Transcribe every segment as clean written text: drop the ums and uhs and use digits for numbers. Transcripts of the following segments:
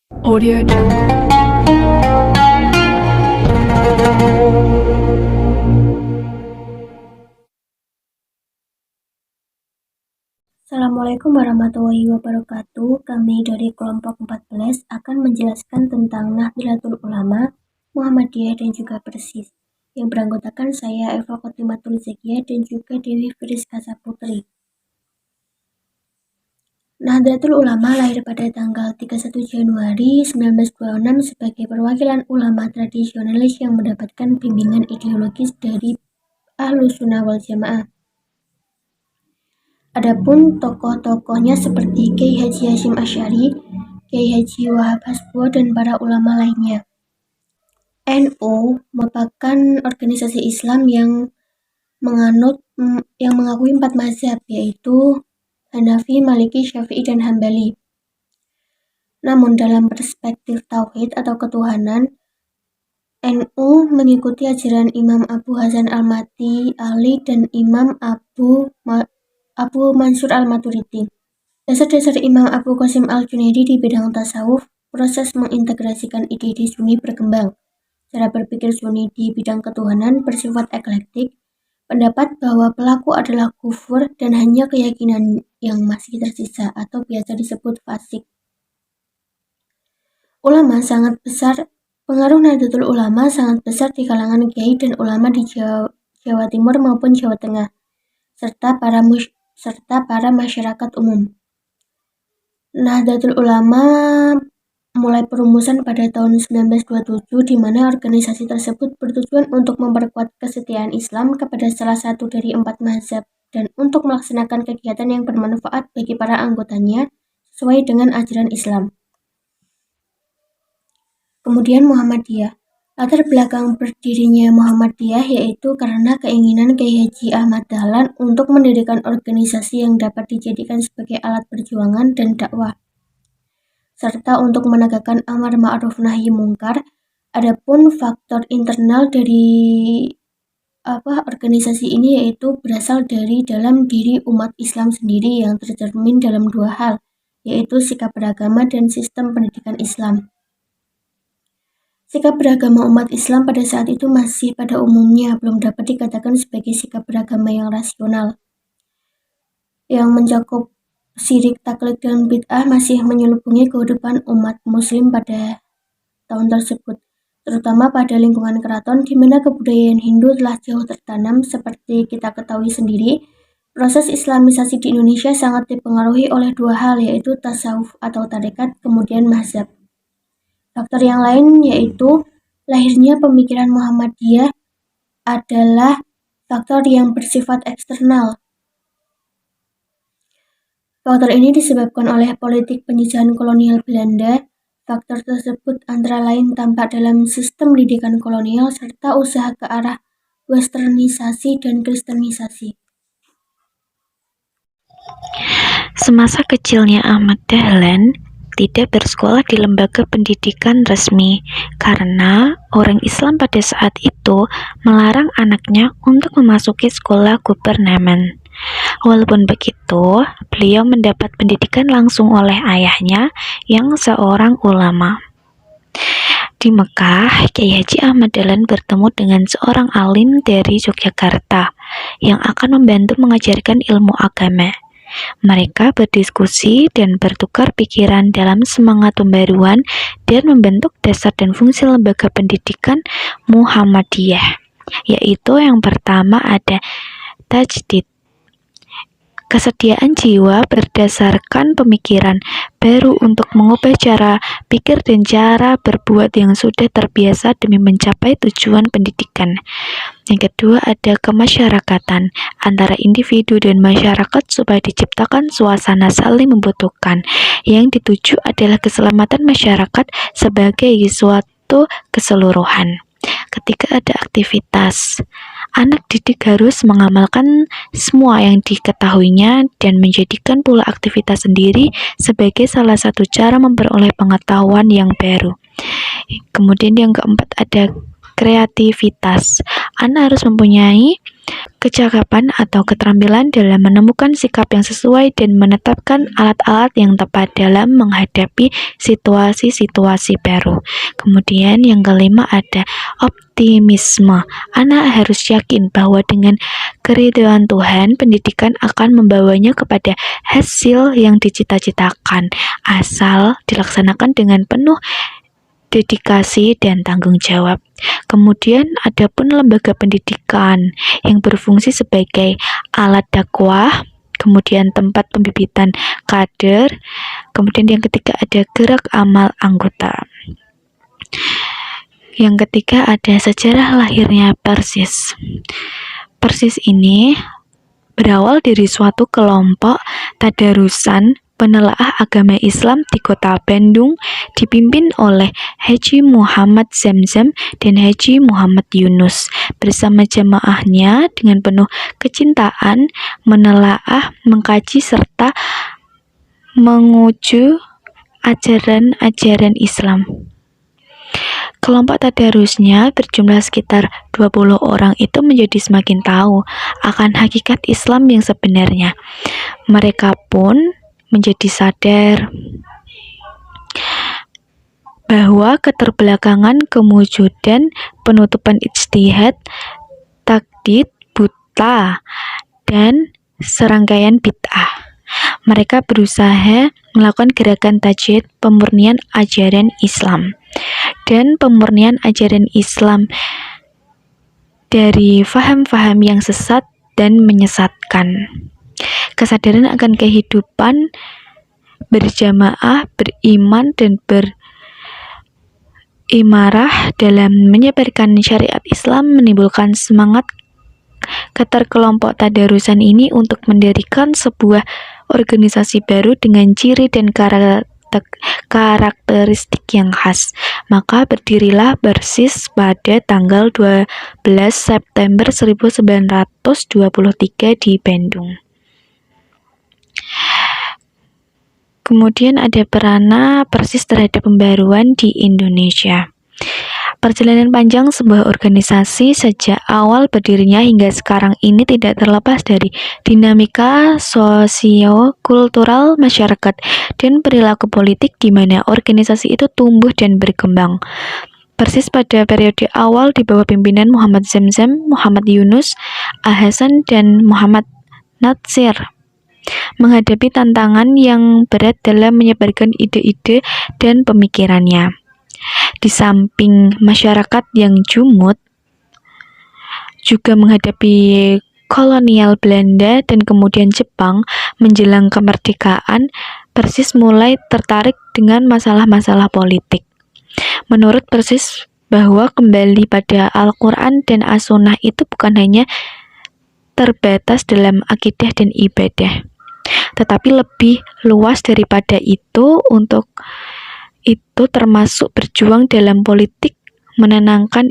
Audio Jungle. Assalamualaikum warahmatullahi wabarakatuh. Kami dari kelompok 14 akan menjelaskan tentang Nahdlatul Ulama, Muhammadiyah dan juga Persis, yang beranggotakan saya Eva Khotimatul Zakia dan juga Dewi Friska Saputri. Nahdlatul Ulama lahir pada tanggal 31 Januari 1926 sebagai perwakilan ulama tradisionalis yang mendapatkan bimbingan ideologis dari Ahlus Sunnah wal Jamaah. Adapun tokoh-tokohnya seperti Kiai Haji Hasyim Asy'ari, Kiai Haji Wahab Hasbuo, dan para ulama lainnya. NU merupakan organisasi Islam yang mengakui 4 mazhab, yaitu Hanafi, Maliki, Syafi'i, dan Hambali. Namun dalam perspektif tauhid atau ketuhanan, NU mengikuti ajaran Imam Abu Hasan Al-Mati-Ali dan Imam Abu Mansur Al-Maturidi. Dasar-dasar Imam Abu Qasim Al-Junaidi di bidang tasawuf, proses mengintegrasikan ide-ide Sunni berkembang. Cara berpikir Sunni di bidang ketuhanan bersifat eklektik, pendapat bahwa pelaku adalah kufur dan hanya keyakinan yang masih tersisa atau biasa disebut fasik. Pengaruh Nahdlatul Ulama sangat besar di kalangan kiai dan ulama di Jawa Timur maupun Jawa Tengah, serta para masyarakat umum. Nahdlatul Ulama mulai perumusan pada tahun 1927, di mana organisasi tersebut bertujuan untuk memperkuat kesetiaan Islam kepada salah satu dari 4 mazhab dan untuk melaksanakan kegiatan yang bermanfaat bagi para anggotanya sesuai dengan ajaran Islam. Kemudian Muhammadiyah. Latar belakang berdirinya Muhammadiyah yaitu karena keinginan Kiai Haji Ahmad Dahlan untuk mendirikan organisasi yang dapat dijadikan sebagai alat perjuangan dan dakwah, serta untuk menegakkan amar ma'ruf nahi mungkar. Adapun faktor internal dari organisasi ini yaitu berasal dari dalam diri umat Islam sendiri yang tercermin dalam 2 hal, yaitu sikap beragama dan sistem pendidikan Islam. Sikap beragama umat Islam pada saat itu masih pada umumnya belum dapat dikatakan sebagai sikap beragama yang rasional, yang mencakup syirik, taklid, dan bid'ah masih menyelubungi kehidupan umat muslim pada tahun tersebut, terutama pada lingkungan keraton di mana kebudayaan Hindu telah jauh tertanam. Seperti kita ketahui sendiri, proses islamisasi di Indonesia sangat dipengaruhi oleh 2 hal, yaitu tasawuf atau tarekat, kemudian mazhab. Faktor yang lain yaitu lahirnya pemikiran Muhammadiyah adalah faktor yang bersifat eksternal. Faktor ini disebabkan oleh politik penjajahan kolonial Belanda. Faktor tersebut antara lain tampak dalam sistem pendidikan kolonial serta usaha ke arah westernisasi dan kristenisasi. Semasa kecilnya Ahmad Dahlan tidak bersekolah di lembaga pendidikan resmi karena orang Islam pada saat itu melarang anaknya untuk memasuki sekolah gubernemen. Walaupun begitu, beliau mendapat pendidikan langsung oleh ayahnya yang seorang ulama. Di Mekah, Kiai Haji Ahmad Dahlan bertemu dengan seorang alim dari Yogyakarta yang akan membantu mengajarkan ilmu agama. Mereka berdiskusi dan bertukar pikiran dalam semangat pembaruan dan membentuk dasar dan fungsi lembaga pendidikan Muhammadiyah, yaitu yang pertama ada tajdid, kesediaan jiwa berdasarkan pemikiran baru untuk mengubah cara pikir dan cara berbuat yang sudah terbiasa demi mencapai tujuan pendidikan. Yang kedua ada kemasyarakatan antara individu dan masyarakat supaya diciptakan suasana saling membutuhkan. Yang dituju adalah keselamatan masyarakat sebagai suatu keseluruhan. Ketika ada aktivitas, anak didik harus mengamalkan semua yang diketahuinya dan menjadikan pula aktivitas sendiri sebagai salah satu cara memperoleh pengetahuan yang baru. Kemudian yang keempat ada kreativitas. Anak harus mempunyai kecakapan atau keterampilan dalam menemukan sikap yang sesuai dan menetapkan alat-alat yang tepat dalam menghadapi situasi-situasi baru. Kemudian yang kelima ada optimisme. Anak harus yakin bahwa dengan keridhaan Tuhan, pendidikan akan membawanya kepada hasil yang dicita-citakan, asal dilaksanakan dengan penuh dedikasi dan tanggung jawab. Kemudian ada pun lembaga pendidikan yang berfungsi sebagai alat dakwah, kemudian tempat pembibitan kader, kemudian yang ketiga ada gerak amal anggota. Yang ketiga ada sejarah lahirnya Persis. Persis ini berawal dari suatu kelompok tadarusan penelaah agama Islam di kota Bandung dipimpin oleh Haji Muhammad Zamzam dan Haji Muhammad Yunus. Bersama jamaahnya dengan penuh kecintaan menelaah, mengkaji serta menguju ajaran-ajaran Islam. Kelompok tadarusnya berjumlah sekitar 20 orang itu menjadi semakin tahu akan hakikat Islam yang sebenarnya. Mereka pun menjadi sadar bahwa keterbelakangan kewujudan, penutupan ijtihad, takdid, buta, dan serangkaian bid'ah. Mereka berusaha melakukan gerakan tajdid pemurnian ajaran Islam dan pemurnian ajaran Islam dari faham-faham yang sesat dan menyesatkan. Kesadaran akan kehidupan berjamaah, beriman, dan berimarah dalam menyebarkan syariat Islam menimbulkan semangat kelompok tadarusan ini untuk mendirikan sebuah organisasi baru dengan ciri dan karakteristik yang khas. Maka berdirilah Persis pada tanggal 12 September 1923 di Bandung. Kemudian ada peranan Persis terhadap pembaruan di Indonesia. Perjalanan panjang sebuah organisasi sejak awal berdirinya hingga sekarang ini tidak terlepas dari dinamika sosio-kultural masyarakat dan perilaku politik di mana organisasi itu tumbuh dan berkembang. Persis pada periode awal di bawah pimpinan Muhammad Zamzam, Muhammad Yunus, Al-Hasan, dan Muhammad Natsir menghadapi tantangan yang berat dalam menyebarkan ide-ide dan pemikirannya. Di samping masyarakat yang jumud, juga menghadapi kolonial Belanda dan kemudian Jepang menjelang kemerdekaan, Persis mulai tertarik dengan masalah-masalah politik. Menurut Persis bahwa kembali pada Al-Quran dan As-Sunnah itu bukan hanya terbatas dalam akidah dan ibadah, tetapi lebih luas daripada itu. Untuk itu termasuk berjuang dalam politik, memenangkan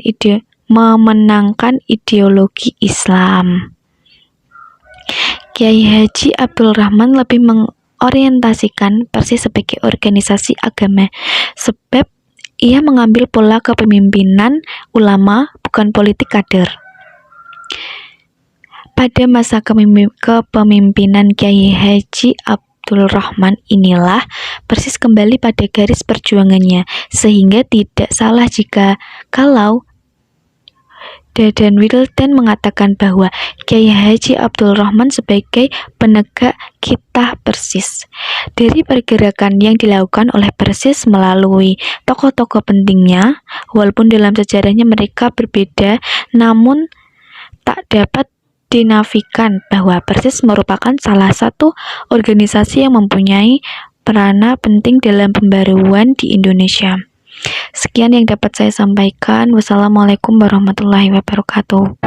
ideologi Islam. Kiai Haji Abdul Rahman lebih mengorientasikan Persis sebagai organisasi agama, sebab ia mengambil pola kepemimpinan ulama, bukan politik kader. Pada masa kepemimpinan Kiai Haji Abdul Rahman inilah Persis kembali pada garis perjuangannya, sehingga tidak salah kalau Dadan Wildan mengatakan bahwa Kiai Haji Abdul Rahman sebagai penegak kitab Persis. Dari pergerakan yang dilakukan oleh Persis melalui tokoh-tokoh pentingnya, walaupun dalam sejarahnya mereka berbeda, namun tak dapat dinafikan bahwa Persis merupakan salah satu organisasi yang mempunyai peranan penting dalam pembaruan di Indonesia. Sekian yang dapat saya sampaikan. Wassalamualaikum warahmatullahi wabarakatuh.